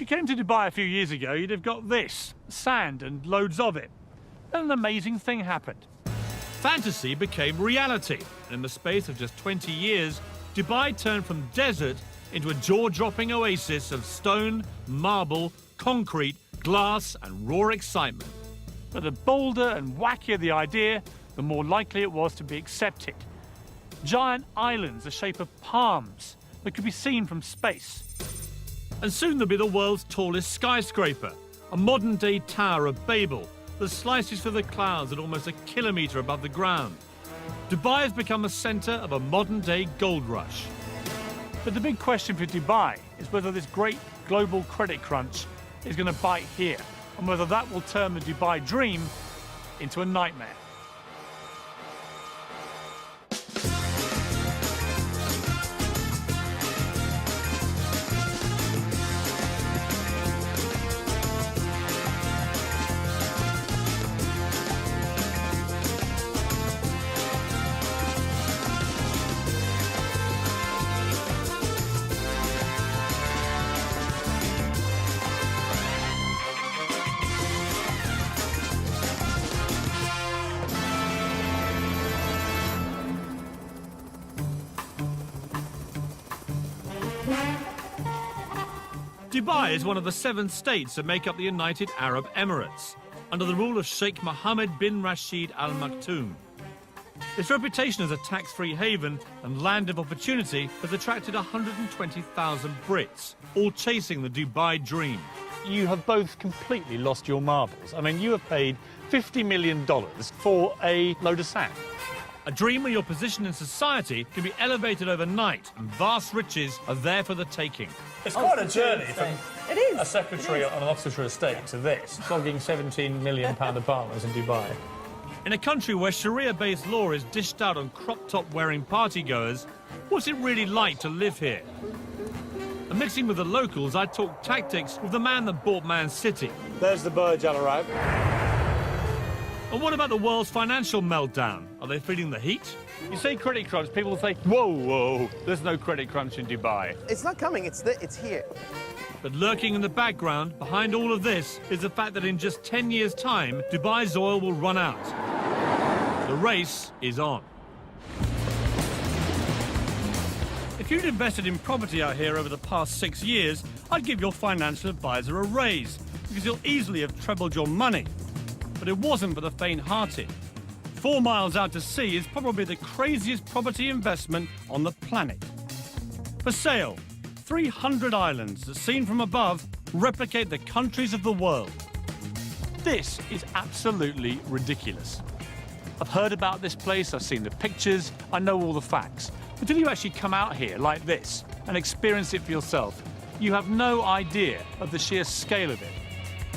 you came to Dubai a few years ago, you'd have got this, sand and loads of it. Then an amazing thing happened. Fantasy became reality, and in the space of just 20 years, Dubai turned from desert into a jaw-dropping oasis of stone, marble, concrete, glass and raw excitement. But the bolder and wackier the idea, the more likely it was to be accepted. Giant islands the shape of palms that could be seen from space. And soon there'll be the world's tallest skyscraper, a modern-day Tower of Babel that slices through the clouds at almost a kilometre above the ground. Dubai has become a centre of a modern-day gold rush. But the big question for Dubai is whether this great global credit crunch is going to bite here, and whether that will turn the Dubai dream into a nightmare. Dubai is one of the 7 states that make up the United Arab Emirates, under the rule of Sheikh Mohammed bin Rashid Al Maktoum. Its reputation as a tax-free haven and land of opportunity has attracted 120,000 Brits, all chasing the Dubai dream. You have both completely lost your marbles. I mean, you have paid $50 million for a load of sand. A dream where your position in society can be elevated overnight and vast riches are there for the taking. It's quite a journey from a secretary on an Oxfordshire estate to this, flogging £17 million apartments in Dubai. In a country where Sharia-based law is dished out on crop-top-wearing partygoers, what's it really like to live here? And mixing with the locals, I talk tactics with the man that bought Man City. There's the Burj Al Arab. And what about the world's financial meltdown? Are they feeling the heat? You say credit crunch, people think, whoa, there's no credit crunch in Dubai. It's not coming, it's here. But lurking in the background, behind all of this, is the fact that in just 10 years' time, Dubai's oil will run out. The race is on. If you'd invested in property out here over the past 6 years, I'd give your financial advisor a raise, because you'll easily have trebled your money. But it wasn't for the faint-hearted. 4 miles out to sea is probably the craziest property investment on the planet. For sale, 300 islands that, seen from above, replicate the countries of the world. This is absolutely ridiculous. I've heard about this place, I've seen the pictures, I know all the facts. Until you actually come out here like this and experience it for yourself, you have no idea of the sheer scale of it.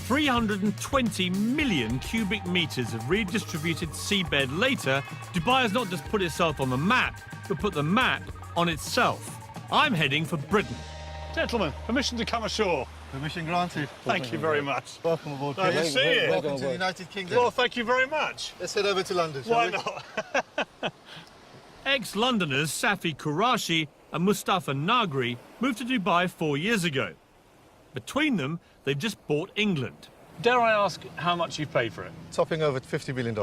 320 million cubic metres of redistributed seabed later, Dubai has not just put itself on the map, but put the map on itself. I'm heading for Britain. Gentlemen, permission to come ashore. Permission granted. Thank you very much. Welcome aboard. Nice to see you. Welcome to the United Kingdom. Well, thank you very much. Let's head over to London, shall Why we? not? Ex-Londoners Safi Qurashi and Mustafa Nagri moved to Dubai 4 years ago. Between them, they've just bought England. Dare I ask how much you've paid for it? Topping over $50 million.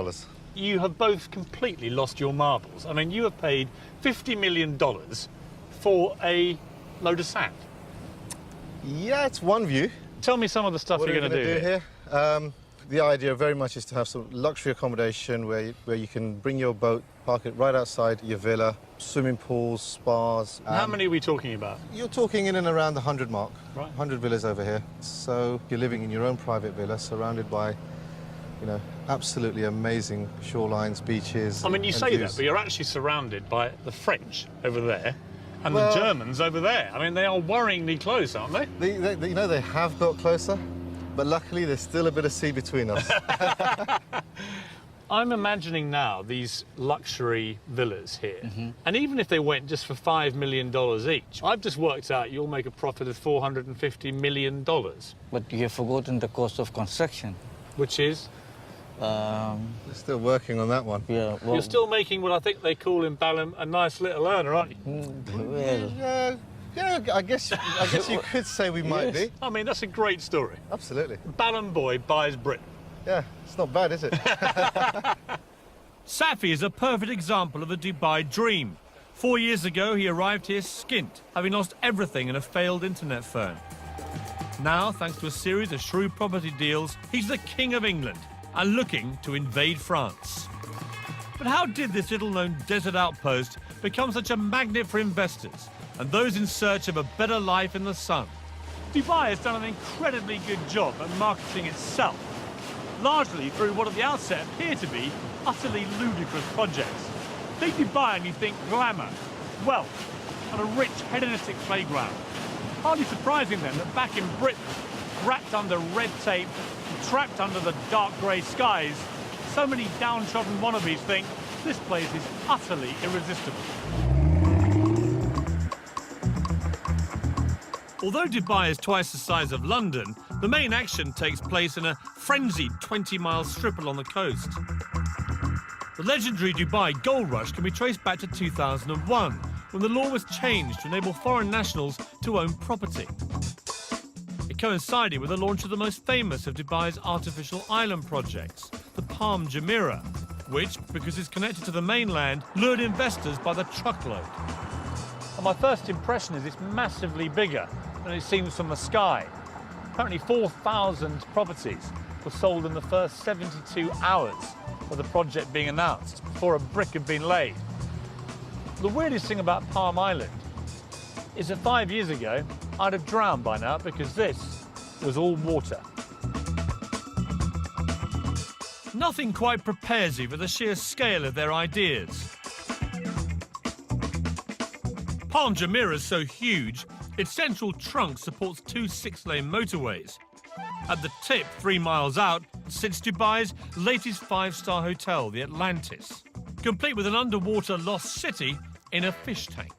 You have both completely lost your marbles. I mean, you have paid $50 million for a load of sand. Yeah, it's one view. Tell me some of the stuff What you're are we going to do here? The idea very much is to have some luxury accommodation where you can bring your boat, park it right outside your villa, swimming pools, spas. How many are we talking about? You're talking in and around the 100 mark. Right. 100 villas over here. So you're living in your own private villa, surrounded by, you know, absolutely amazing shorelines, beaches. I mean, you and say views. that, but you're actually surrounded by the French over there and the Germans over there. I mean, they are worryingly close, aren't they? You know, they have got closer, but luckily there's still a bit of sea between us. I'm imagining now these luxury villas here, and even if they went just for $5 million each, I've just worked out you'll make a profit of $450 million. But you have forgotten the cost of construction. Which is? We're still working on that one. Yeah, well, You're still making what I think they call in Balham a nice little earner, aren't you? well, Yeah, Yeah, I guess you could say we might be. I mean, that's a great story. Absolutely. Ballon boy buys Britain. Yeah, it's not bad, is it? Safi is a perfect example of the Dubai dream. 4 years ago, he arrived here skint, having lost everything in a failed internet firm. Now, thanks to a series of shrewd property deals, he's the King of England and looking to invade France. But how did this little-known desert outpost become such a magnet for investors and those in search of a better life in the sun? Dubai has done an incredibly good job at marketing itself, largely through what at the outset appear to be utterly ludicrous projects. Think Dubai and you think glamour, wealth, and a rich hedonistic playground. Hardly surprising then that back in Britain, wrapped under red tape, and trapped under the dark grey skies, so many downtrodden wannabes think this place is utterly irresistible. Although Dubai is twice the size of London, the main action takes place in a frenzied 20-mile strip along the coast. The legendary Dubai gold rush can be traced back to 2001, when the law was changed to enable foreign nationals to own property. It coincided with the launch of the most famous of Dubai's artificial island projects, the Palm Jumeirah, which, because it's connected to the mainland, lured investors by the truckload. And my first impression is it's massively bigger than it seems from the sky. Apparently 4,000 properties were sold in the first 72 hours of the project being announced, before a brick had been laid. The weirdest thing about Palm Island is that 5 years ago, I'd have drowned by now because this was all water. Nothing quite prepares you for the sheer scale of their ideas. Palm Jumeirah is so huge, its central trunk supports 2 6-lane motorways. At the tip, 3 miles out, sits Dubai's latest 5-star hotel, the Atlantis, complete with an underwater lost city in a fish tank.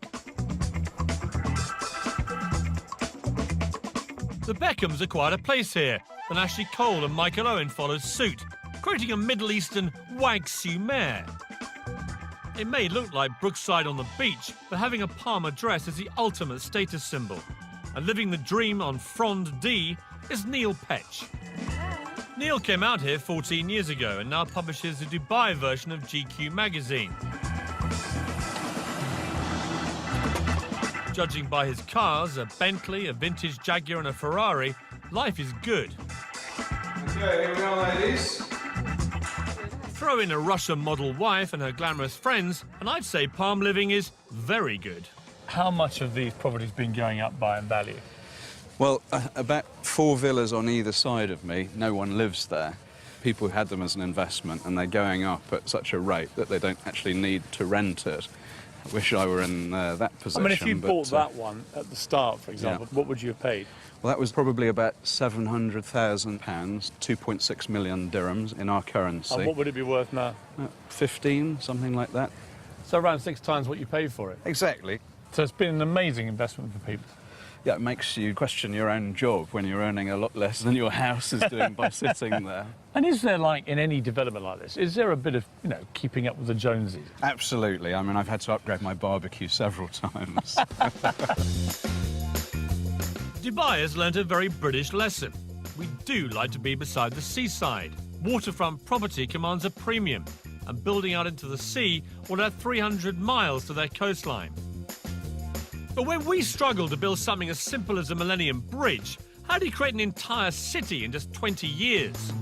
The Beckhams are quite a place here, and Ashley Cole and Michael Owen followed suit, creating a Middle Eastern wag-su-mare. It may look like Brookside on the beach, but having a Palmer dress is the ultimate status symbol. And living the dream on Frond D is Neil Petch. Neil came out here 14 years ago and now publishes the Dubai version of GQ magazine. Judging by his cars, a Bentley, a vintage Jaguar and a Ferrari, life is good. Okay, here we are, ladies. Throw in a Russian model wife and her glamorous friends, and I'd say Palm living is very good. How much have these properties been going up by in value? Well, about 4 villas on either side of me. No one lives there. People had them as an investment, and they're going up at such a rate that they don't actually need to rent it. I wish I were in that position. I mean, if you bought that one at the start, for example, what would you have paid? Well, that was probably about £700,000, 2.6 million dirhams in our currency. And what would it be worth now? 15, something like that. So around 6 times what you paid for it. Exactly. So it's been an amazing investment for people. Yeah, it makes you question your own job when you're earning a lot less than your house is doing by sitting there. And is there, like, in any development like this, is there a bit of, you know, keeping up with the Joneses? Absolutely. I mean, I've had to upgrade my barbecue several times. Dubai has learnt a very British lesson. We do like to be beside the seaside. Waterfront property commands a premium, and building out into the sea will add 300 miles to their coastline. But when we struggle to build something as simple as a Millennium Bridge, how do you create an entire city in just 20 years?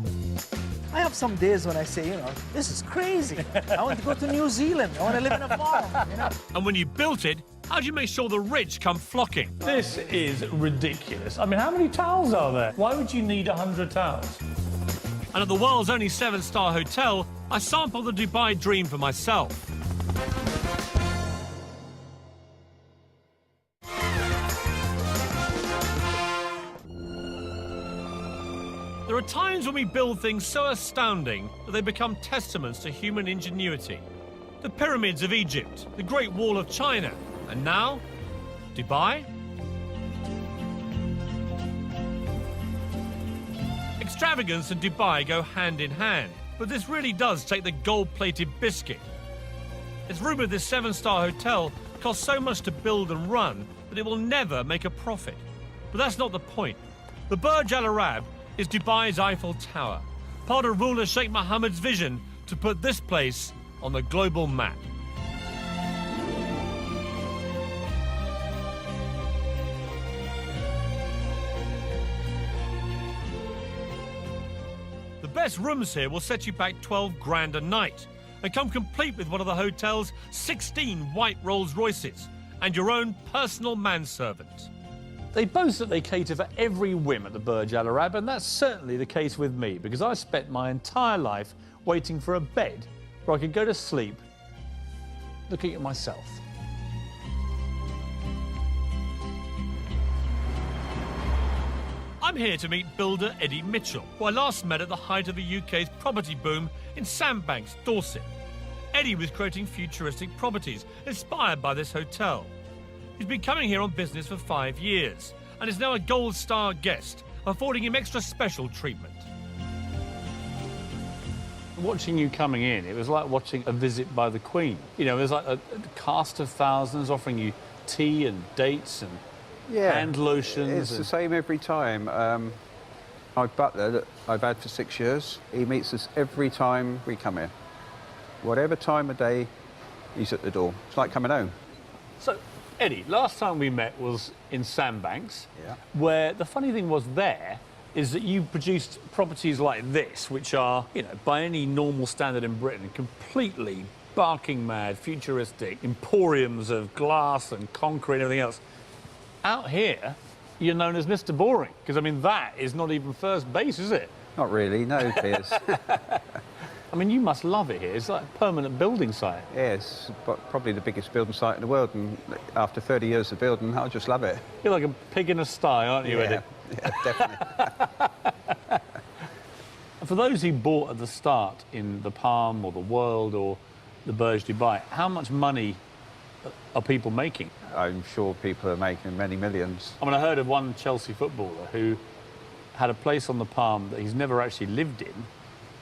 I have some days when I say, you know, this is crazy. I want to go to New Zealand. I want to live in a farm, you know. And when you built it, how do you make sure the rich come flocking? This is ridiculous. I mean, how many towels are there? Why would you need 100 towels? And at the world's only 7-star hotel, I sampled the Dubai dream for myself. There are times when we build things so astounding that they become testaments to human ingenuity. The pyramids of Egypt, the Great Wall of China, and now, Dubai? Extravagance and Dubai go hand in hand, but this really does take the gold-plated biscuit. It's rumoured this 7-star hotel cost so much to build and run that it will never make a profit. But that's not the point. The Burj Al Arab is Dubai's Eiffel Tower, part of ruler Sheikh Mohammed's vision to put this place on the global map. The best rooms here will set you back 12 grand a night and come complete with one of the hotel's 16 white Rolls Royces and your own personal manservant. They boast that they cater for every whim at the Burj Al Arab, and that's certainly the case with me, because I spent my entire life waiting for a bed where I could go to sleep looking at myself. I'm here to meet builder Eddie Mitchell, who I last met at the height of the UK's property boom in Sandbanks, Dorset. Eddie was creating futuristic properties inspired by this hotel. He's been coming here on business for 5 years and is now a gold star guest, affording him extra special treatment. Watching you coming in, it was like watching a visit by the Queen. You know, it was like a cast of thousands offering you tea and dates and hand lotions. It's the same every time. My butler that I've had for 6 years, he meets us every time we come in. Whatever time of day, he's at the door. It's like coming home. So, Eddie, last time we met was in Sandbanks, Yeah. where the funny thing was there is that you produced properties like this, which are, you know, by any normal standard in Britain, completely barking mad, futuristic, emporiums of glass and concrete and everything else. Out here, you're known as Mr. Boring, because, I mean, that is not even first base, is it? Not really, no, Piers. I mean, you must love it here. It's like a permanent building site. Yes, but probably the biggest building site in the world, and after 30 years of building, I just love it. You're like a pig in a sty, aren't you, Eddie? Yeah, definitely. For those who bought at the start in the Palm or the World or the Burj Dubai, how much money are people making? I'm sure people are making many millions. I mean, I heard of one Chelsea footballer who had a place on the Palm that he's never actually lived in.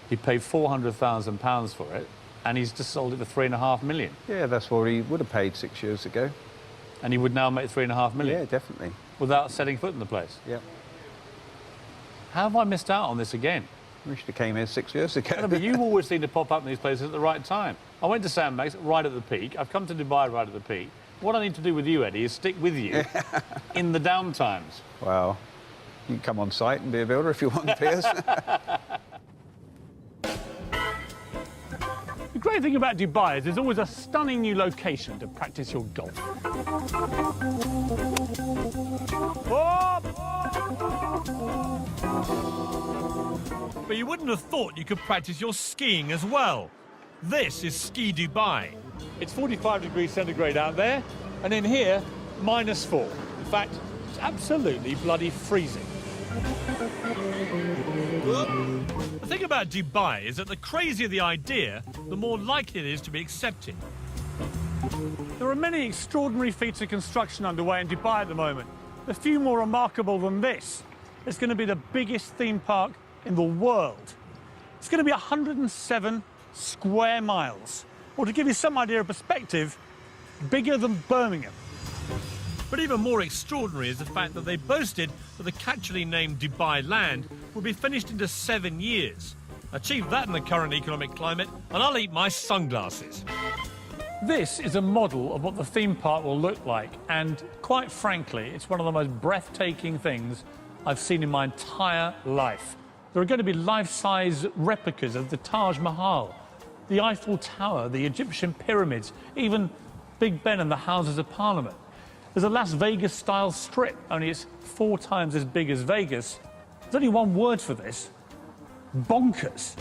He paid £400,000 for it, and he's just sold it for £3.5 million. Yeah, that's what he would have paid 6 years ago. And he would now make £3.5 million? Yeah, definitely. Without setting foot in the place? Yeah. How have I missed out on this again? We should have came here 6 years ago. No, but you always seem to pop up in these places at the right time. I went to Sandbanks right at the peak. I've come to Dubai right at the peak. What I need to do with you, Eddie, is stick with you in the down times. Well, you can come on site and be a builder if you want, Piers. The great thing about Dubai is there's always a stunning new location to practice your golf. But you wouldn't have thought you could practice your skiing as well. This is Ski Dubai. It's 45 degrees centigrade out there, and in here, -4. In fact, it's absolutely bloody freezing. The thing about Dubai is that the crazier the idea, the more likely it is to be accepted. There are many extraordinary feats of construction underway in Dubai at the moment. A few more remarkable than this. It's going to be the biggest theme park in the world. It's going to be 107 square miles. Or to give you some idea of perspective, bigger than Birmingham. But even more extraordinary is the fact that they boasted that the catchily named DUBAILAND would be finished into 7 years. Achieve that in the current economic climate, and I'll eat my sunglasses. This is a model of what the theme park will look like, and quite frankly, it's one of the most breathtaking things I've seen in my entire life. There are going to be life-size replicas of the Taj Mahal, the Eiffel Tower, the Egyptian pyramids, even Big Ben and the Houses of Parliament. There's a Las Vegas-style strip, only it's 4 times as big as Vegas. There's only one word for this: bonkers.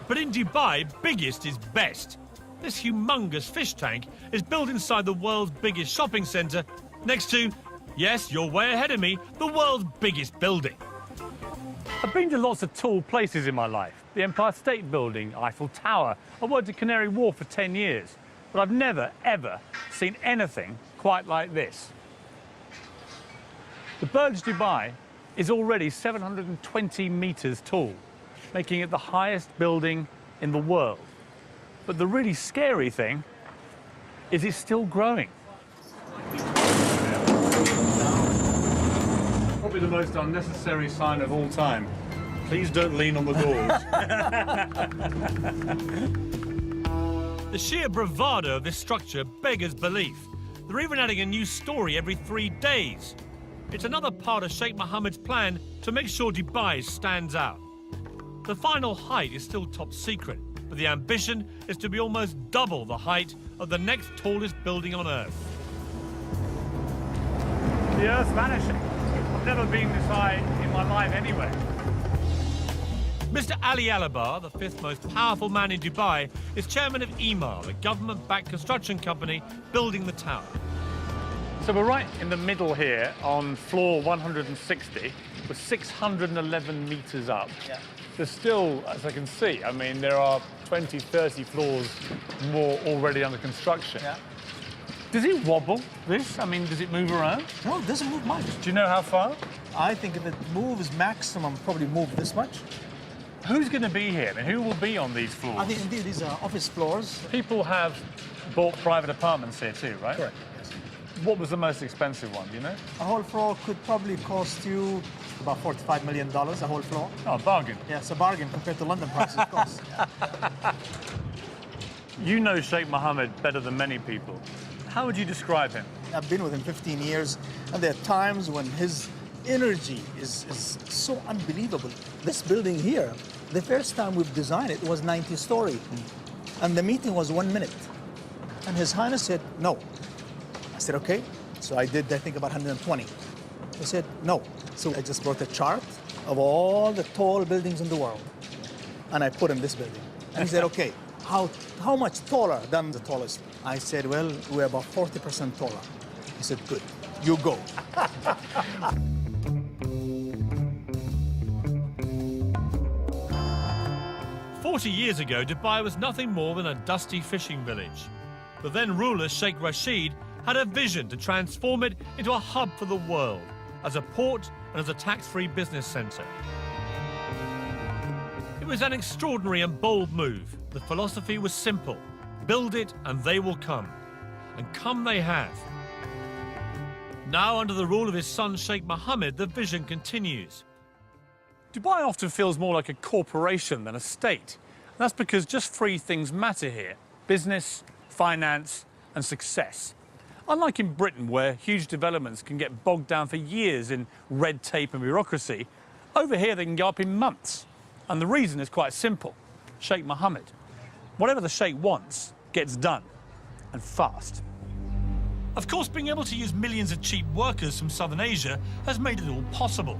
But in Dubai, biggest is best. This humongous fish tank is built inside the world's biggest shopping centre, next to, yes, you're way ahead of me, the world's biggest building. I've been to lots of tall places in my life. The Empire State Building, Eiffel Tower. I worked at Canary Wharf for 10 years. But I've never, ever seen anything quite like this. The Burj Dubai is already 720 metres tall, making it the highest building in the world. But the really scary thing Is it still growing? Probably the most unnecessary sign of all time. Please don't lean on the doors. The sheer bravado of this structure beggars belief. They're even adding a new story every 3 days. It's another part of Sheikh Mohammed's plan to make sure Dubai stands out. The final height is still top secret, but the ambition is to be almost double the height of the next tallest building on Earth. The Earth's vanishing. I've never been this high in my life anyway. Mr. Ali Alabar, the 5th most powerful man in Dubai, is chairman of Emaar, a government-backed construction company building the tower. So we're right in the middle here on floor 160. We're 611 metres up. Yeah. There's still, as I can see, I mean, there are 20, 30 floors more already under construction. Yeah. Does it wobble, this? I mean, does it move around? No, it doesn't move much. Do you know how far? I think if it moves maximum, probably move this much. Who's going to be here? I mean, who will be on these floors? I think indeed these are office floors. People have bought private apartments here too, right? Correct, yes. What was the most expensive one, do you know? A whole floor could probably cost you about $45 million, a whole floor. Oh, bargain. Yeah, it's a bargain compared to London prices, of course. You know Sheikh Mohammed better than many people. How would you describe him? I've been with him 15 years, and there are times when his energy is so unbelievable. This building here, the first time we've designed it was 90-story, and the meeting was 1 minute. And His Highness said, no. I said, okay. So I did, I think, about 120. He said, no. So I just brought a chart of all the tall buildings in the world, and I put in this building. And he said, okay, how much taller than the tallest? I said, well, we're about 40% taller. He said, good, you go. 40 years ago, Dubai was nothing more than a dusty fishing village. The then ruler, Sheikh Rashid, had a vision to transform it into a hub for the world, as a port and as a tax-free business centre. It was an extraordinary and bold move. The philosophy was simple: build it and they will come. And come they have. Now, under the rule of his son Sheikh Mohammed, the vision continues. Dubai often feels more like a corporation than a state. And that's because just three things matter here: business, finance, and success. Unlike in Britain, where huge developments can get bogged down for years in red tape and bureaucracy, over here they can go up in months. And the reason is quite simple: Sheikh Mohammed. Whatever the Sheikh wants gets done, and fast. Of course, being able to use millions of cheap workers from Southern Asia has made it all possible.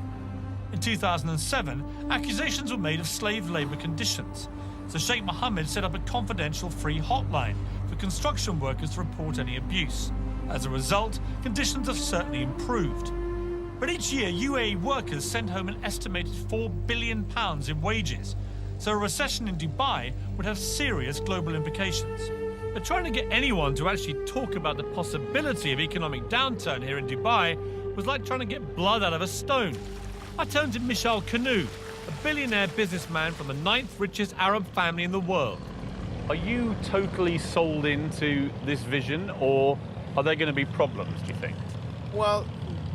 In 2007, accusations were made of slave labour conditions, so Sheikh Mohammed set up a confidential free hotline for construction workers to report any abuse. As a result, conditions have certainly improved. But each year, UAE workers send home an estimated £4 billion in wages, so a recession in Dubai would have serious global implications. But trying to get anyone to actually talk about the possibility of economic downturn here in Dubai was like trying to get blood out of a stone. I turned to Michel Canoe, a billionaire businessman from the 9th richest Arab family in the world. Are you totally sold into this vision, or are there going to be problems, do you think? Well,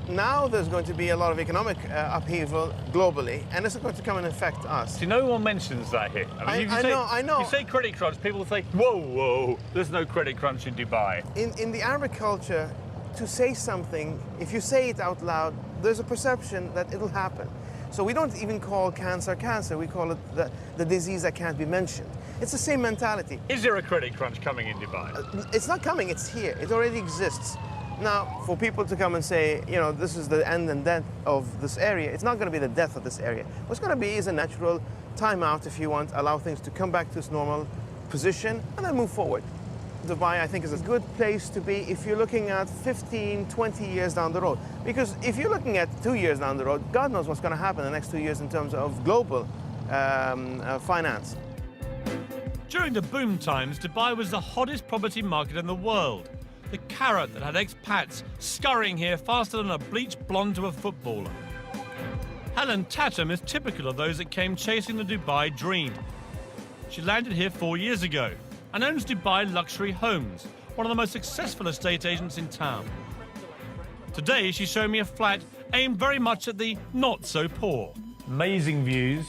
now there's going to be a lot of economic upheaval globally, and it's going to come and affect us. See, no one mentions that here. I know. You say credit crunch, people will say, whoa, whoa, there's no credit crunch in Dubai. In the Arabic culture, to say something, if you say it out loud, there's a perception that it'll happen. So we don't even call cancer cancer, we call it the disease that can't be mentioned. It's the same mentality. Is there a credit crunch coming in Dubai? It's not coming, it's here. It already exists. Now, for people to come and say, you know, this is the end and death of this area, it's not going to be the death of this area. What's going to be is a natural timeout, if you want, allow things to come back to its normal position and then move forward. Dubai, I think, is a good place to be if you're looking at 15, 20 years down the road. Because if you're looking at 2 years down the road, God knows what's going to happen in the next 2 years in terms of global finance. During the boom times, Dubai was the hottest property market in the world. The carrot that had expats scurrying here faster than a bleached blonde to a footballer. Helen Tatum is typical of those that came chasing the Dubai dream. She landed here 4 years ago and owns Dubai Luxury Homes, one of the most successful estate agents in town. Today, she's showing me a flat aimed very much at the not-so-poor. Amazing views,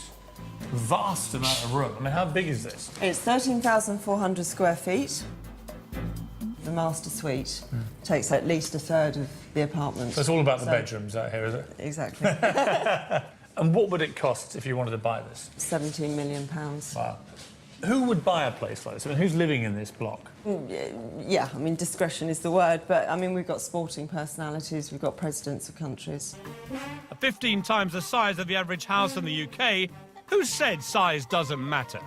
vast amount of room. I mean, how big is this? It's 13,400 square feet. The master suite takes at least a third of the apartment. So it's all about the bedrooms out here, is it? Exactly. And what would it cost if you wanted to buy this? £17 million. Wow. Who would buy a place like this? I mean, who's living in this block? Yeah, I mean, discretion is the word, but I mean, we've got sporting personalities, we've got presidents of countries. 15 times the size of the average house in the UK. Who said size doesn't matter?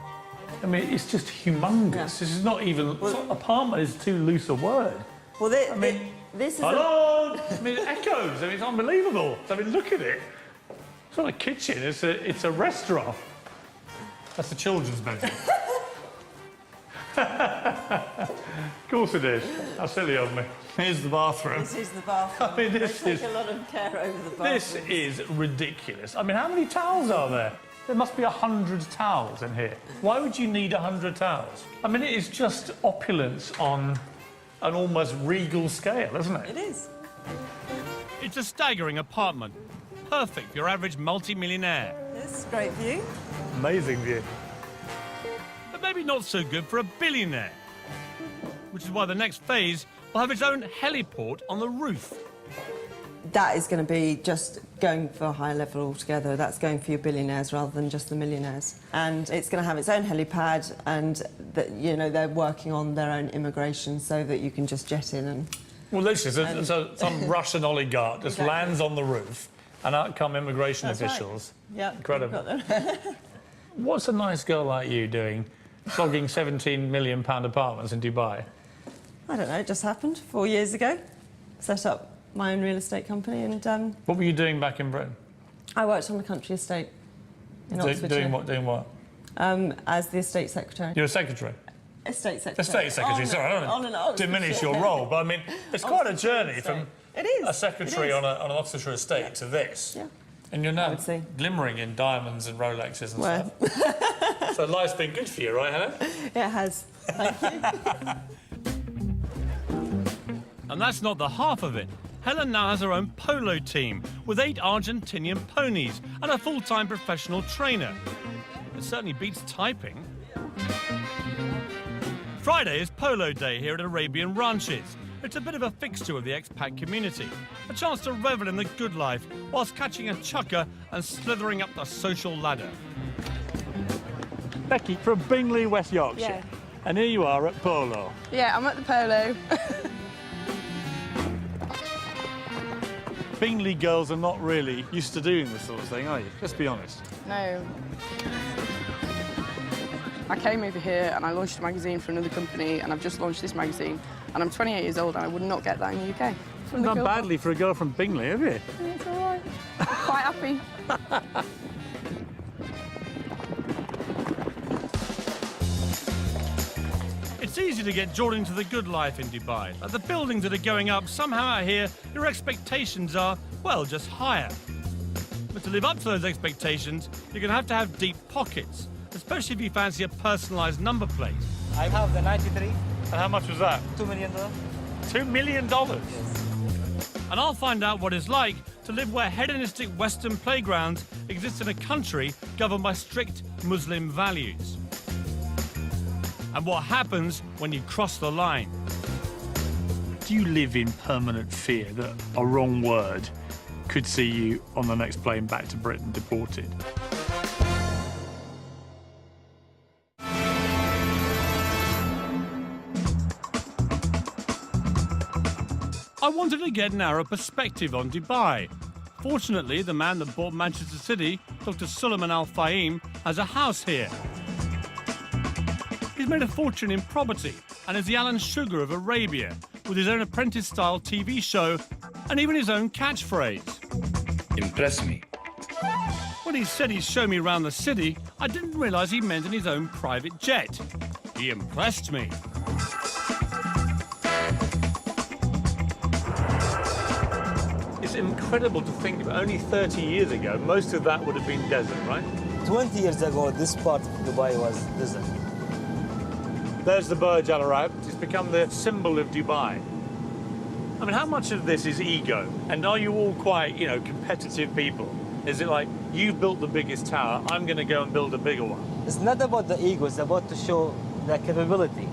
I mean, it's just humongous. Yeah. This is not even... apartment is too loose a word. Well, I mean, this is... hello! I mean, it echoes. I mean, it's unbelievable. I mean, look at it. It's not a kitchen, it's a restaurant. That's the children's bedroom. Of course it is. How silly of me. Here's the bathroom. This is the bathroom. I mean, this they is... take a lot of care over the bathroom. This is ridiculous. I mean, how many towels are there? There must be 100 towels in here. Why would you need 100 towels? I mean, it is just opulence on an almost regal scale, isn't it? It is. It's a staggering apartment. Perfect for your average multi-millionaire. This great view. Amazing view. But maybe not so good for a billionaire. Which is why the next phase will have its own heliport on the roof. That is going to be just going for a higher level altogether. That's going for your billionaires rather than just the millionaires. And it's going to have its own helipad, and you know, they're working on their own immigration so that you can just jet in and... Well, literally, so some Russian oligarch just lands on the roof, and out come immigration officials. Right. Yeah, incredible. What's a nice girl like you doing, flogging £17 million apartments in Dubai? I don't know, it just happened 4 years ago. Set up my own real estate company, and What were you doing back in Britain? I worked on a country estate in Oxfordshire. Doing what? As the estate secretary. You're a secretary? Estate secretary. Estate secretary, sorry, I don't want to diminish your role, but I mean, it's quite a journey from a secretary on an Oxfordshire estate to this. Yeah. And you're now glimmering in diamonds and Rolexes and stuff. So life's been good for you, right, Helen? It has. Thank you. And that's not the half of it. Helen now has her own polo team with 8 Argentinian ponies and a full-time professional trainer. It certainly beats typing. Friday is polo day here at Arabian Ranches. It's a bit of a fixture of the expat community. A chance to revel in the good life whilst catching a chukker and slithering up the social ladder. Becky, from Bingley, West Yorkshire. Yeah. And here you are at polo. Yeah, I'm at the polo. Bingley girls are not really used to doing this sort of thing, are you? Let's be honest. No. I came over here and I launched a magazine for another company, and I've just launched this magazine, and I'm 28 years old and I would not get that in the UK. You've done badly for a girl from Bingley, have you? It's all right. I'm quite happy. It's easy to get drawn into the good life in Dubai. Like the buildings that are going up, somehow out here, your expectations are, well, just higher. But to live up to those expectations, you're going to have deep pockets, especially if you fancy a personalised number plate. I have the 93. And how much was that? $2 million. $2 million? Yes. And I'll find out what it's like to live where hedonistic Western playgrounds exist in a country governed by strict Muslim values. And what happens when you cross the line. Do you live in permanent fear that a wrong word could see you on the next plane back to Britain deported? I wanted to get an Arab perspective on Dubai. Fortunately, the man that bought Manchester City, Dr. Suleiman Al Fahim, has a house here. He's made a fortune in property and is the Alan Sugar of Arabia, with his own apprentice-style TV show and even his own catchphrase. Impress me. When he said he'd show me around the city, I didn't realise he meant in his own private jet. He impressed me. It's incredible to think about. Only 30 years ago, most of that would have been desert, right? 20 years ago, this part of Dubai was desert. There's the Burj Al Arab. It's become the symbol of Dubai. I mean, how much of this is ego? And are you all quite, you know, competitive people? Is it like, you've built the biggest tower, I'm going to go and build a bigger one? It's not about the ego, it's about to show the capability.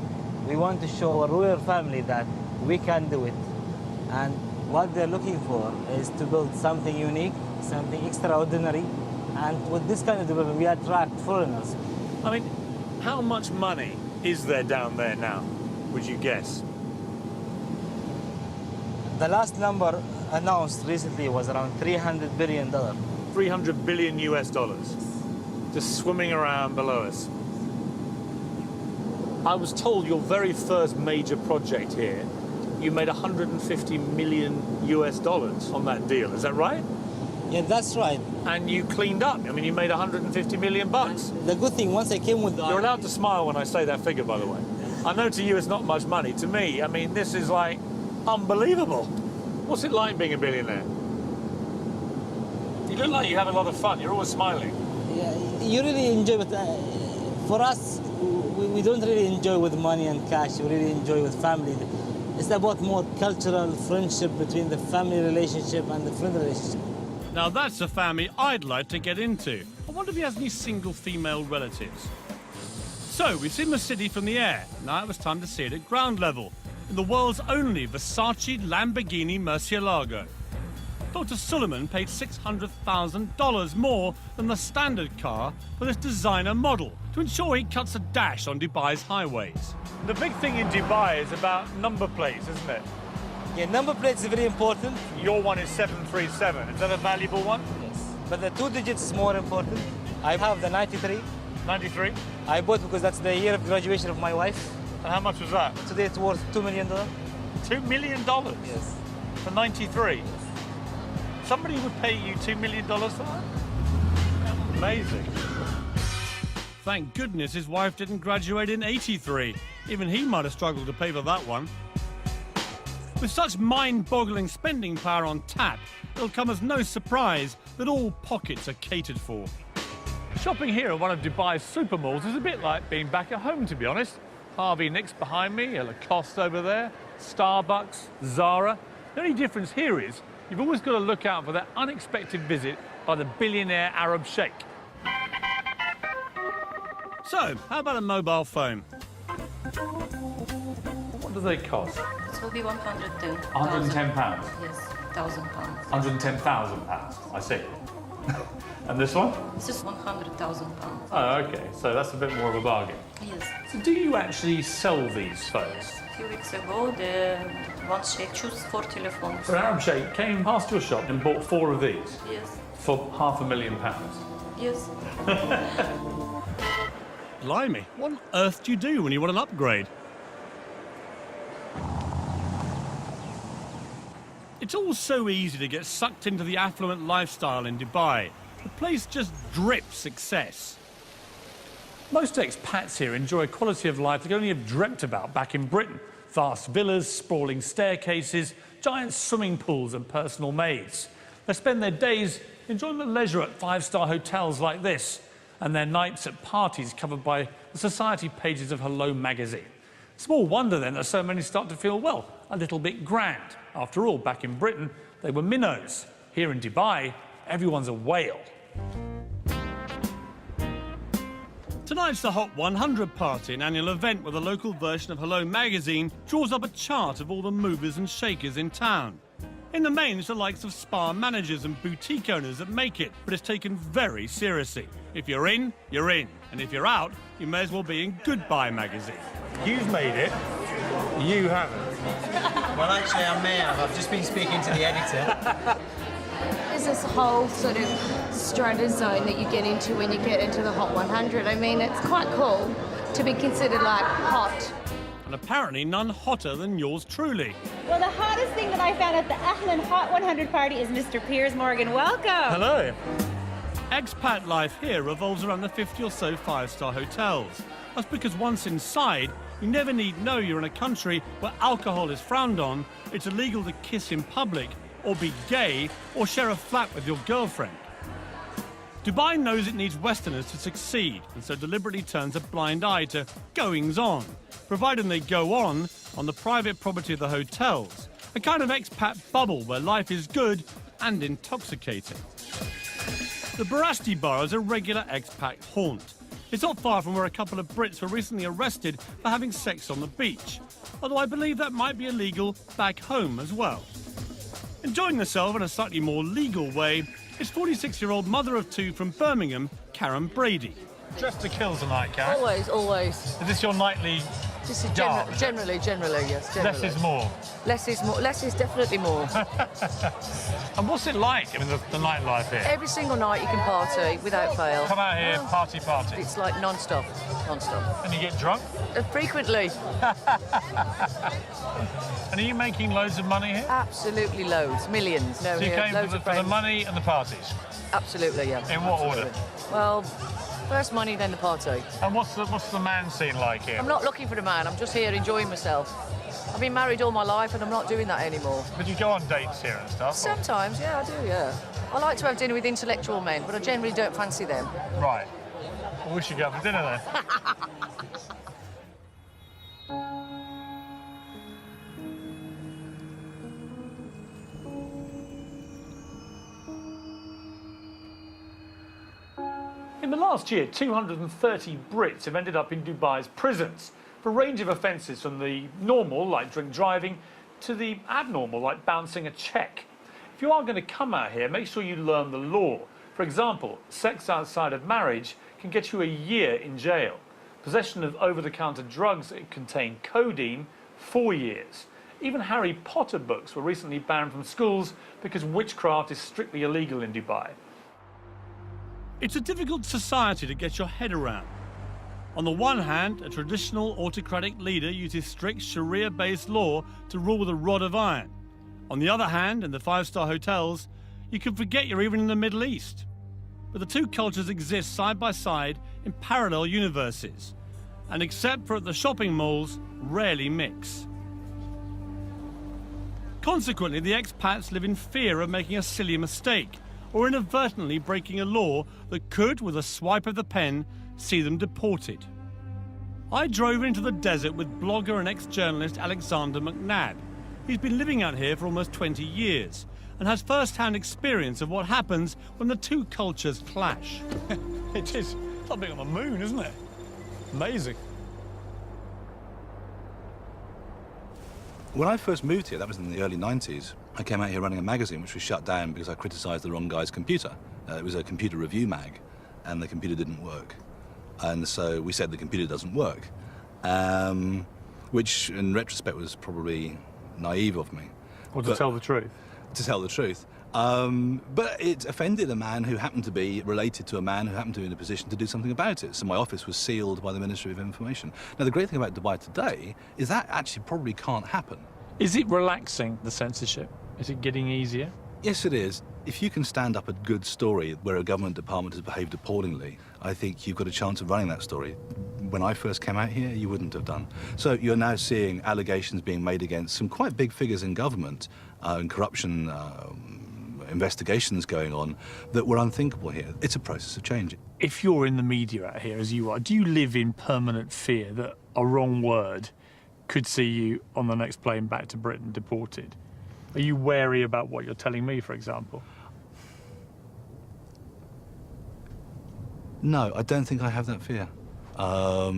We want to show our royal family that we can do it. And what they're looking for is to build something unique, something extraordinary. And with this kind of development, we attract foreigners. I mean, how much money is there down there now, would you guess? The last number announced recently was around $300 billion. 300 billion US dollars, just swimming around below us. I was told your very first major project here, you made 150 million US dollars on that deal, is that right? Yeah, that's right. And you cleaned up. I mean, you made 150 million bucks. The good thing, once I came with the... You're allowed to smile when I say that figure, by the way. I know to you it's not much money. To me, I mean, this is like unbelievable. What's it like being a billionaire? You look like you have a lot of fun. You're always smiling. Yeah, you really enjoy it. For us, we don't really enjoy with money and cash. We really enjoy with family. It's about more cultural friendship between the family relationship and the friend relationship. Now that's a family I'd like to get into. I wonder if he has any single female relatives. So we've seen the city from the air. Now it was time to see it at ground level, in the world's only Versace Lamborghini Murcielago. Dr. Suleiman paid $600,000 more than the standard car for this designer model to ensure he cuts a dash on Dubai's highways. The big thing in Dubai is about number plates, isn't it? Yeah, number plates is very important. Your one is 737. Is that a valuable one? Yes. But the 2 digits is more important. I have the 93. 93? I bought because that's the year of graduation of my wife. And how much was that? Today it's worth $2 million. $2 million? Yes. For 93? Somebody would pay you $2 million for that? Amazing. Thank goodness his wife didn't graduate in '83. Even he might have struggled to pay for that one. With such mind-boggling spending power on tap, it'll come as no surprise that all pockets are catered for. Shopping here at one of Dubai's super malls is a bit like being back at home, to be honest. Harvey Nicks behind me, a Lacoste over there, Starbucks, Zara. The only difference here is you've always got to look out for that unexpected visit by the billionaire Arab sheikh. So, how about a mobile phone? What do they cost? It will be 110. £110? Yes, £1,000. £110,000, I see. And this one? It's just £100,000. Oh, okay, so that's a bit more of a bargain. Yes. So do you actually sell these phones? Yes. A few weeks ago, the one sheikh chose 4 telephones. So an Arab sheikh came past your shop and bought 4 of these? Yes. For £500,000? Yes. Blimey, what on earth do you do when you want an upgrade? It's all so easy to get sucked into the affluent lifestyle in Dubai. The place just drips success. Most expats here enjoy a quality of life they could only have dreamt about back in Britain. Vast villas, sprawling staircases, giant swimming pools and personal maids. They spend their days enjoying the leisure at 5-star hotels like this, and their nights at parties covered by the society pages of Hello magazine. Small wonder then that so many start to feel, well, a little bit grand. After all, back in Britain, they were minnows. Here in Dubai, everyone's a whale. Tonight's the Hot 100 party, an annual event where the local version of Hello magazine draws up a chart of all the movers and shakers in town. In the main, it's the likes of spa managers and boutique owners that make it, but it's taken very seriously. If you're in, you're in. And if you're out, you may as well be in Goodbye magazine. You've made it. You haven't. Well, actually, I may have. I've just been speaking to the editor. There's this whole sort of strata zone that you get into when you get into the Hot 100. I mean, it's quite cool to be considered, like, hot. And apparently none hotter than yours truly. Well, the hottest thing that I found at the Ahlan Hot 100 party is Mr. Piers Morgan. Welcome. Hello. Expat life here revolves around the 50 or so 5-star hotels. That's because once inside, you never need know you're in a country where alcohol is frowned on, it's illegal to kiss in public, or be gay, or share a flat with your girlfriend. Dubai knows it needs Westerners to succeed, and so deliberately turns a blind eye to goings-on, providing they go on the private property of the hotels, a kind of expat bubble where life is good and intoxicating. The Barasti Bar is a regular expat haunt. It's not far from where a couple of Brits were recently arrested for having sex on the beach, although I believe that might be illegal back home as well. Enjoying herself in a slightly more legal way is 46-year-old mother of two from Birmingham, Karen Brady. Dressed to kill tonight, Karen? Always, always. Is this your nightly This is garb? generally, yes. Generally. Less is more. Less is more. Less is definitely more. And what's it like? I mean, the nightlife here. Every single night you can party without fail. Come out here, party. It's like non-stop. And you get drunk? Frequently. And are you making loads of money here? Absolutely loads, millions. No, So you here, came loads for the money and the parties? Absolutely, yeah. In what order? Well, first money, then the party. And what's the man scene like here? I'm not looking for the man. I'm just here enjoying myself. I've been married all my life, and I'm not doing that anymore. But you go on dates here and stuff? Sometimes, yeah, I do, yeah. I like to have dinner with intellectual men, but I generally don't fancy them. Right. Well, we should go for dinner then. In the last year, 230 Brits have ended up in Dubai's prisons for a range of offences, from the normal, like drink driving, to the abnormal, like bouncing a cheque. If you are going to come out here, make sure you learn the law. For example, sex outside of marriage can get you a year in jail. Possession of over-the-counter drugs that contain codeine, 4 years. Even Harry Potter books were recently banned from schools because witchcraft is strictly illegal in Dubai. It's a difficult society to get your head around. On the one hand, a traditional autocratic leader uses strict Sharia-based law to rule with a rod of iron. On the other hand, in the five-star hotels, you can forget you're even in the Middle East. But the two cultures exist side by side in parallel universes, and except for at the shopping malls, rarely mix. Consequently, the expats live in fear of making a silly mistake, or inadvertently breaking a law that could, with a swipe of the pen, see them deported. I drove into the desert with blogger and ex-journalist Alexander McNabb. He's been living out here for almost 20 years and has first-hand experience of what happens when the two cultures clash. It is. It's like being on the moon, isn't it? Amazing. When I first moved here, that was in the early 90s, I came out here running a magazine which was shut down because I criticised the wrong guy's computer. It was a computer review mag, and the computer didn't work. And so we said the computer doesn't work, which in retrospect was probably naive of me. Or to tell the truth. To tell the truth. But it offended a man who happened to be related to a man who happened to be in a position to do something about it. So my office was sealed by the Ministry of Information. Now, the great thing about Dubai today is that actually probably can't happen. Is it relaxing, the censorship? Is it getting easier? Yes, it is. If you can stand up a good story where a government department has behaved appallingly, I think you've got a chance of running that story. When I first came out here, you wouldn't have done. So you're now seeing allegations being made against some quite big figures in government and corruption investigations going on that were unthinkable here. It's a process of change. If you're in the media out here, as you are, do you live in permanent fear that a wrong word could see you on the next plane back to Britain deported? Are you wary about what you're telling me, for example? No, I don't think I have that fear. I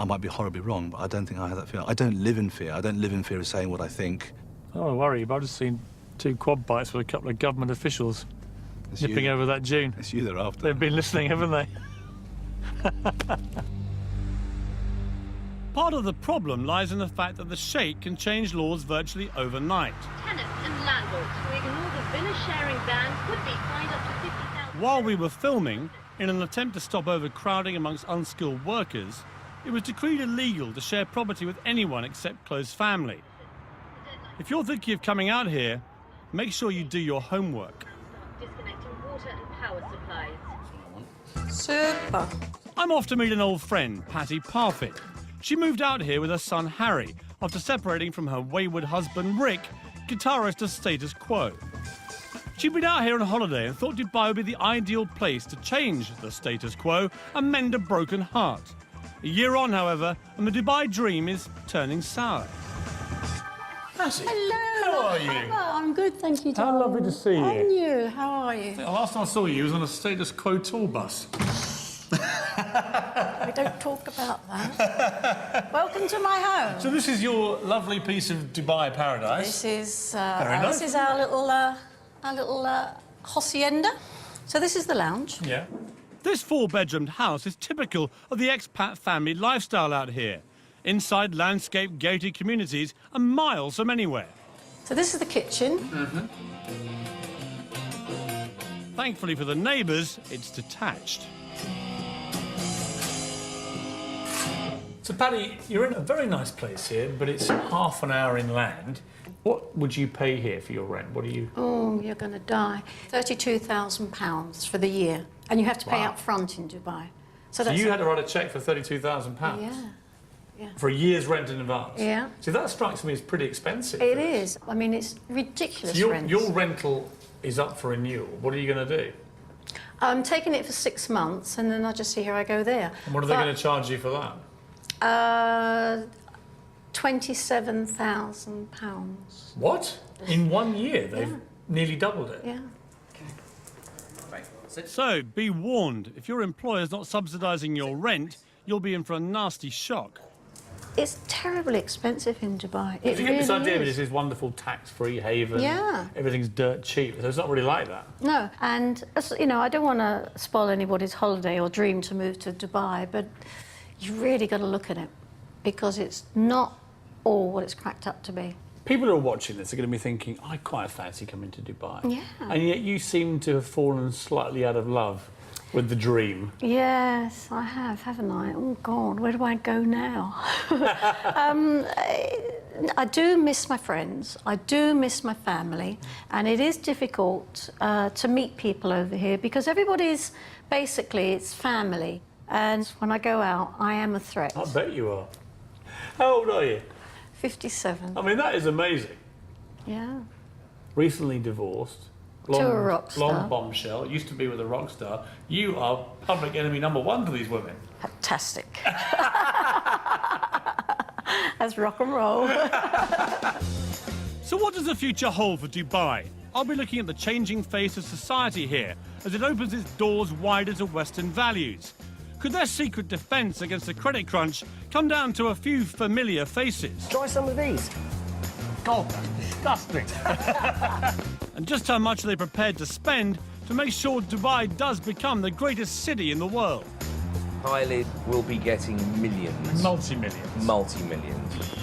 might be horribly wrong, but I don't think I have that fear. I don't live in fear. I don't live in fear of saying what I think. Oh, don't worry, but I've just seen 2 quad bikes with a couple of government officials nipping over that dune. It's you they're after. They've been listening, haven't they? Part of the problem lies in the fact that the Sheikh can change laws virtually overnight. Tenants and landlords who ignore the villa sharing ban could be fined up to 50,000. While we were filming, in an attempt to stop overcrowding amongst unskilled workers, it was decreed illegal to share property with anyone except close family. If you're thinking of coming out here, make sure you do your homework. Disconnecting water and power supplies. Super. I'm off to meet an old friend, Patty Parfit. She moved out here with her son Harry after separating from her wayward husband Rick, guitarist of Status Quo. She'd been out here on holiday and thought Dubai would be the ideal place to change the status quo and mend a broken heart. A year on, however, and the Dubai dream is turning sour. Hello. How are you? Hello, I'm good, thank you, How lovely to see you. And you, how are you? The last time I saw you was on a status quo tour bus. We don't talk about that. Welcome to my home. So this is your lovely piece of Dubai paradise. This is nice. this is our little hacienda. So this is the lounge. Yeah. This four-bedroomed house is typical of the expat family lifestyle out here. Inside landscape gated communities and miles from anywhere. So this is the kitchen. Thankfully for the neighbours, it's detached. So, Paddy, you're in a very nice place here, but it's half an hour inland. What would you pay here for your rent? What do you... Oh, you're going to die. £32,000 for the year. And you have to pay Wow. up front in Dubai. So you had to write a cheque for £32,000? Yeah. Yeah. For a year's rent in advance? Yeah. So that strikes me as pretty expensive. It is. I mean, it's ridiculous So rent. your rental is up for renewal. What are you going to do? I'm taking it for 6 months, and then I just see how I go there. And what are they going to charge you for that? £27,000. What? In 1 year? They've nearly doubled it? Yeah. So, be warned, if your employer's not subsidising your rent, you'll be in for a nasty shock. It's terribly expensive in Dubai. It You get this really idea that is. this is wonderful tax-free haven. Yeah. Everything's dirt cheap. So it's not really like that. No, and you know, I don't want to spoil anybody's holiday or dream to move to Dubai, but you really got to look at it because it's not all what it's cracked up to be. People who are watching this are going to be thinking, I quite fancy coming to Dubai. Yeah. And yet you seem to have fallen slightly out of love with the dream. Yes, I have, haven't I? Oh, God, where do I go now? I do miss my friends. I do miss my family. And it is difficult to meet people over here because everybody's basically, it's family. And when I go out, I am a threat. I bet you are. How old are you? 57. I mean, that is amazing. Yeah. Recently divorced. To a rock star. Blonde bombshell. Used to be with a rock star. You are public enemy #1 to these women. Fantastic. That's rock and roll. So what does the future hold for Dubai? I'll be looking at the changing face of society here as it opens its doors wider to Western values. Could their secret defence against the credit crunch come down to a few familiar faces? Try some of these. God, that's disgusting. And just how much are they prepared to spend to make sure Dubai does become the greatest city in the world? Eyelid will be getting millions. Multi-millions. Multi-millions.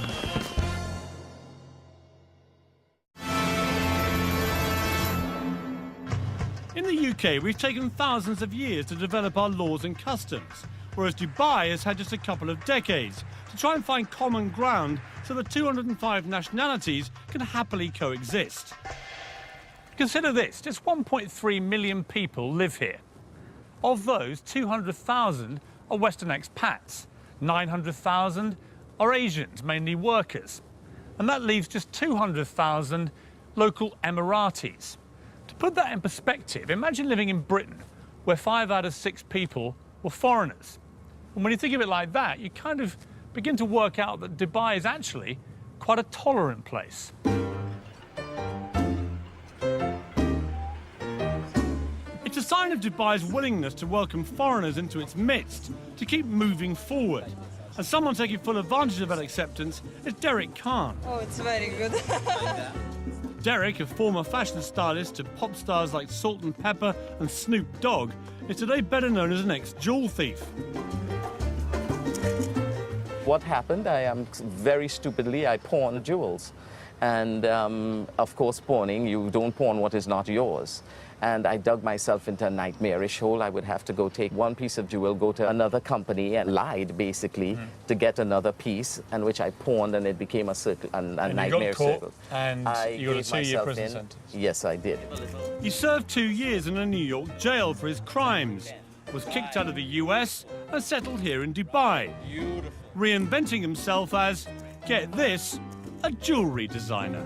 In the UK, we've taken thousands of years to develop our laws and customs, whereas Dubai has had just a couple of decades to try and find common ground so the 205 nationalities can happily coexist. Consider this, just 1.3 million people live here. Of those, 200,000 are Western expats, 900,000 are Asians, mainly workers. And that leaves just 200,000 local Emiratis. To put that in perspective, imagine living in Britain, where 5 out of 6 people were foreigners. And when you think of it like that, you kind of begin to work out that Dubai is actually quite a tolerant place. It's a sign of Dubai's willingness to welcome foreigners into its midst, to keep moving forward. And someone taking full advantage of that acceptance is Derek Khan. Oh, it's very good. Derek, a former fashion stylist to pop stars like Salt and Pepper and Snoop Dogg, is today better known as an ex-jewel thief. What happened, very stupidly, I pawned jewels. And of course, pawning, you don't pawn what is not yours. And I dug myself into a nightmarish hole. I would have to go take one piece of jewel, go to another company and lied, basically, to get another piece, and which I pawned, and it became a circle, a nightmare circle. And you got a 2-year prison sentence. Yes, I did. He served 2 years in a New York jail for his crimes, was kicked out of the US and settled here in Dubai, reinventing himself as, get this, a jewellery designer.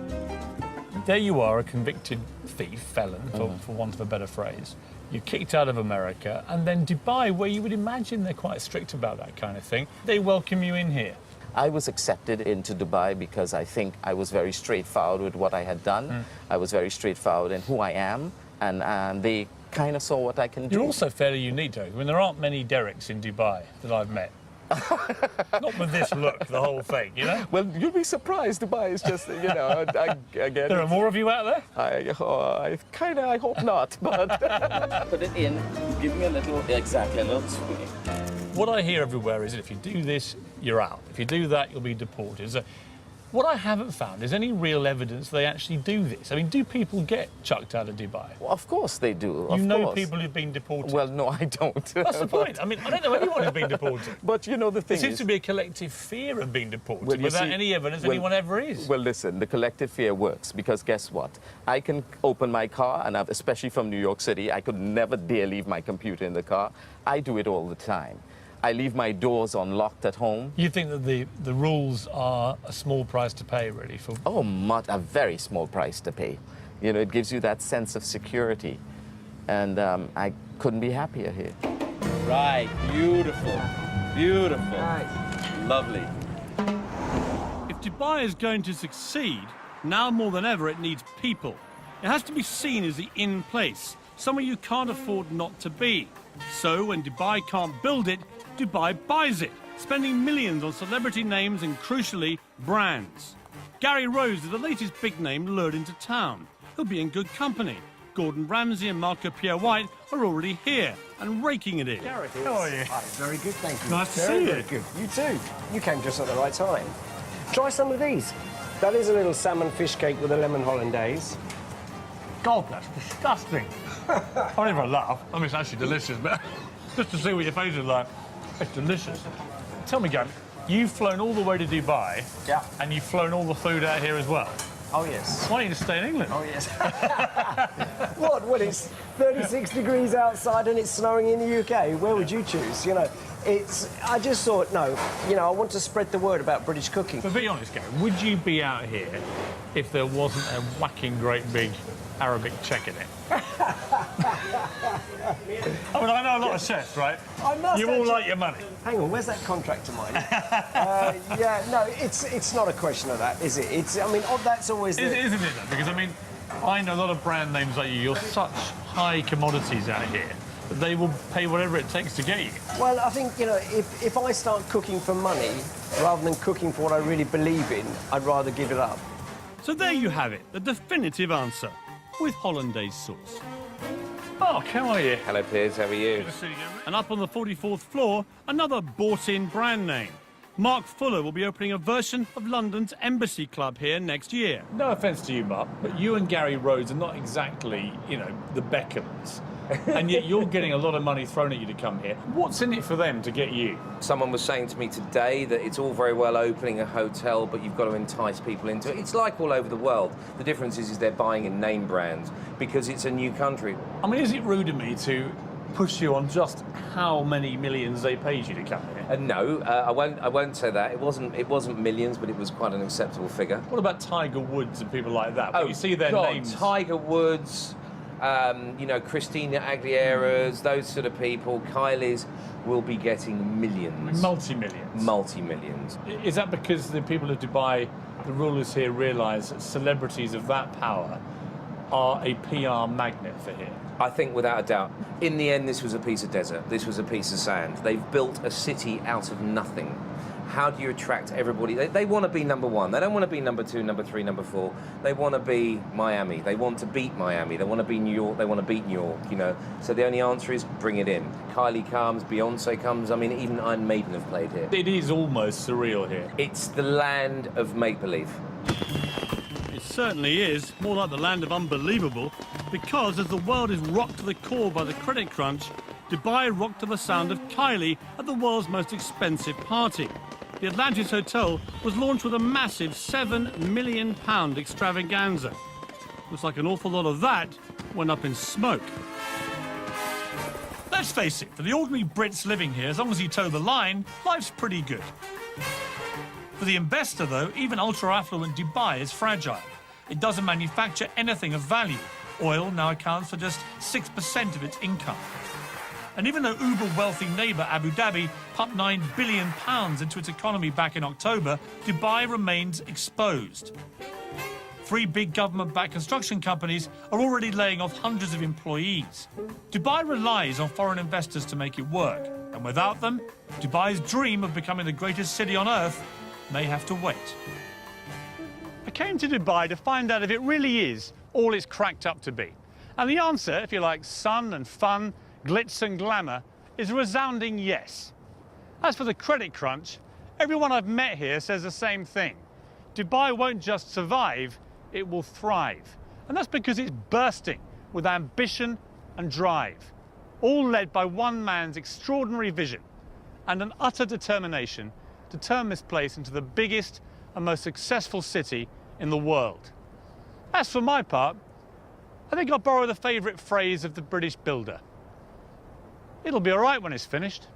there you are, a convicted thief, felon, for want of a better phrase. You're kicked out of America, and then Dubai, where you would imagine they're quite strict about that kind of thing, they welcome you in here. I was accepted into Dubai because I think I was very straightforward with what I had done. I was very straightforward in who I am, and they kind of saw what I can do. You're also fairly unique, though. I mean, there aren't many Dereks in Dubai that I've met. Not with this look, the whole thing, you know? Well, you'll be surprised. Dubai is just, you know, again... There are more of you out there? I hope not, but... Put it in, give me a little swing. What I hear everywhere is that if you do this, you're out. If you do that, you'll be deported. So what I haven't found is any real evidence they actually do this. I mean, do people get chucked out of Dubai? Well, of course they do. You know people who've been deported? Well, no, I don't. That's the point. I mean, I don't know anyone who's been deported. But, you know, the thing There seems to be a collective fear of being deported Well, you without see- any evidence well- anyone ever is. Well, listen, the collective fear works because guess what? I can open my car, and especially from New York City, I could never dare leave my computer in the car. I do it all the time. I leave my doors unlocked at home. You think that the rules are a small price to pay, really? For a very small price to pay. You know, it gives you that sense of security. And I couldn't be happier here. Right, beautiful. Beautiful. Right. Lovely. If Dubai is going to succeed, now more than ever it needs people. It has to be seen as the in place, somewhere you can't afford not to be. So when Dubai can't build it, Dubai buys it, spending millions on celebrity names and, crucially, brands. Gary Rose is the latest big name lured into town. He'll be in good company. Gordon Ramsay and Marco Pierre White are already here and raking it in. Gary, how are you? Very good, thank you. Nice to Very see very you. good. You too. You came just at the right time. Try some of these. That is a little salmon fish cake with a lemon hollandaise. God, that's disgusting. I don't even laugh. I mean, it's actually delicious, but just to see what your face is like, it's delicious. Tell me, Gary, you've flown all the way to Dubai, Yeah. and you've flown all the food out here as well. Oh, yes. Why don't you just stay in England? Oh, yes. What? Well, it's 36 degrees outside and it's snowing in the UK. Where would you choose? You know, I just thought, no, you know, I want to spread the word about British cooking. But be honest, Gary, would you be out here if there wasn't a whacking great big Arabic check in it? I mean, I know a lot of chefs, right? I must You all actually- like your money. Hang on, where's that contract of mine? Yeah, no, it's not a question of that, is it? I mean, that's always the... Isn't it, though? Because, I mean, I know a lot of brand names like you. You're such high commodities out here that they will pay whatever it takes to get you. Well, I think, you know, if I start cooking for money rather than cooking for what I really believe in, I'd rather give it up. So there you have it, the definitive answer, with hollandaise sauce. Mark, how are you? Hello, Piers. How are you? And up on the 44th floor, another bought-in brand name. Mark Fuller will be opening a version of London's Embassy Club here next year. No offence to you, Mark, but you and Gary Rhodes are not exactly, you know, the Beckhams. And yet you're getting a lot of money thrown at you to come here. What's in it for them to get you? Someone was saying to me today that it's all very well opening a hotel, but you've got to entice people into it. It's like all over the world. The difference is they're buying in name brands because it's a new country. I mean, is it rude of me to push you on just how many millions they paid you to come here? No, I won't say that. It wasn't millions, but it was quite an acceptable figure. What about Tiger Woods and people like that? When you see their God, names. Tiger Woods, you know, Christina Aguilera's, those sort of people. Kylie's will be getting millions. Multi-millions. Multi-millions. Is that because the people of Dubai, the rulers here, realise that celebrities of that power are a PR magnet for here? I think without a doubt. In the end, this was a piece of desert. This was a piece of sand. They've built a city out of nothing. How do you attract everybody? They want to be number one. They don't want to be number two, number three, number four. They want to be Miami. They want to beat Miami. They want to be New York. They want to beat New York, you know. So the only answer is bring it in. Kylie comes, Beyonce comes. I mean, even Iron Maiden have played here. It is almost surreal here. It's the land of make-believe. It certainly is, more like the land of unbelievable, because as the world is rocked to the core by the credit crunch, Dubai rocked to the sound of Kylie at the world's most expensive party. The Atlantis Hotel was launched with a massive £7 million extravaganza. Looks like an awful lot of that went up in smoke. Let's face it, for the ordinary Brits living here, as long as you toe the line, life's pretty good. For the investor, though, even ultra-affluent Dubai is fragile. it doesn't manufacture anything of value. Oil now accounts for just 6% of its income. And even though uber-wealthy neighbour Abu Dhabi pumped £9 billion into its economy back in October, Dubai remains exposed. 3 big government-backed construction companies are already laying off hundreds of employees. Dubai relies on foreign investors to make it work, and without them, Dubai's dream of becoming the greatest city on earth may have to wait. I came to Dubai to find out if it really is all it's cracked up to be. And the answer, if you like sun and fun, glitz and glamour, is a resounding yes. As for the credit crunch, everyone I've met here says the same thing. Dubai won't just survive, it will thrive. And that's because it's bursting with ambition and drive, all led by one man's extraordinary vision and an utter determination to turn this place into the biggest and most successful city in the world. As for my part, I think I'll borrow the favourite phrase of the British builder. It'll be all right when it's finished.